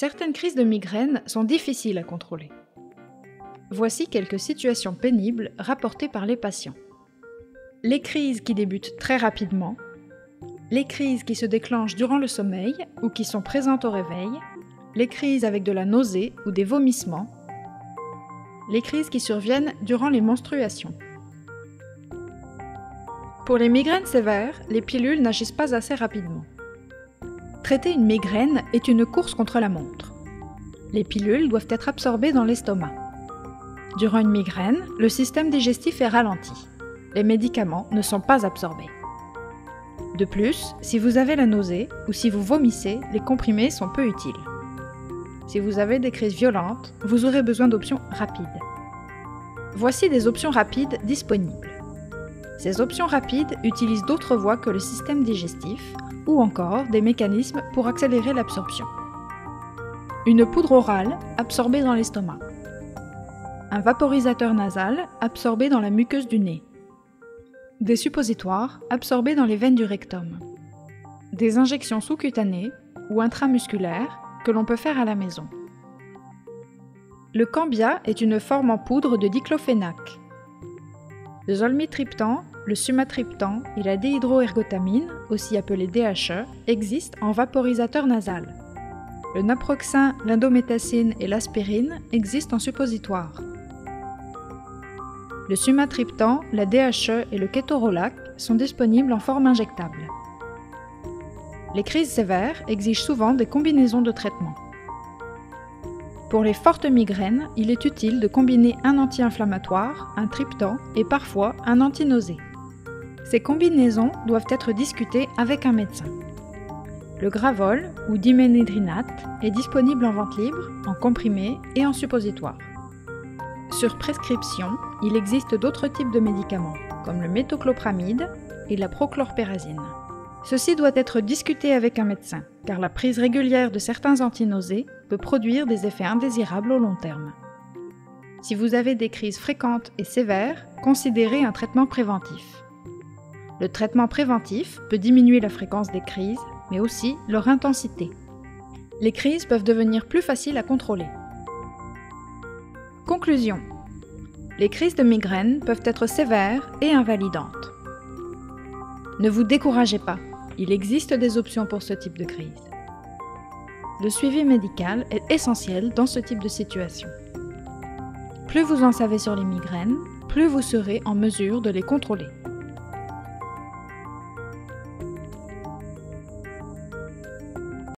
Certaines crises de migraine sont difficiles à contrôler. Voici quelques situations pénibles rapportées par les patients. Les crises qui débutent très rapidement, les crises qui se déclenchent durant le sommeil ou qui sont présentes au réveil, les crises avec de la nausée ou des vomissements, les crises qui surviennent durant les menstruations. Pour les migraines sévères, les pilules n'agissent pas assez rapidement. Traiter une migraine est une course contre la montre. Les pilules doivent être absorbées dans l'estomac. Durant une migraine, le système digestif est ralenti. Les médicaments ne sont pas absorbés. De plus, si vous avez la nausée ou si vous vomissez, les comprimés sont peu utiles. Si vous avez des crises violentes, vous aurez besoin d'options rapides. Voici des options rapides disponibles. Ces options rapides utilisent d'autres voies que le système digestif ou encore des mécanismes pour accélérer l'absorption. Une poudre orale absorbée dans l'estomac. Un vaporisateur nasal absorbé dans la muqueuse du nez. Des suppositoires absorbés dans les veines du rectum. Des injections sous-cutanées ou intramusculaires que l'on peut faire à la maison. Le Cambia est une forme en poudre de diclofénac. Le zolmitriptan, le sumatriptan et la déhydroergotamine, aussi appelée DHE, existent en vaporisateur nasal. Le naproxen, l'indométhacine et l'aspirine existent en suppositoire. Le sumatriptan, la DHE et le kétorolac sont disponibles en forme injectable. Les crises sévères exigent souvent des combinaisons de traitements. Pour les fortes migraines, il est utile de combiner un anti-inflammatoire, un triptan et parfois un antinausée. Ces combinaisons doivent être discutées avec un médecin. Le Gravol ou diménhydrinate est disponible en vente libre, en comprimé et en suppositoire. Sur prescription, il existe d'autres types de médicaments, comme le métoclopramide et la prochlorpérazine. Ceci doit être discuté avec un médecin, car la prise régulière de certains antinausées peut produire des effets indésirables au long terme. Si vous avez des crises fréquentes et sévères, considérez un traitement préventif. Le traitement préventif peut diminuer la fréquence des crises, mais aussi leur intensité. Les crises peuvent devenir plus faciles à contrôler. Conclusion. Les crises de migraine peuvent être sévères et invalidantes. Ne vous découragez pas, il existe des options pour ce type de crise. Le suivi médical est essentiel dans ce type de situation. Plus vous en savez sur les migraines, plus vous serez en mesure de les contrôler.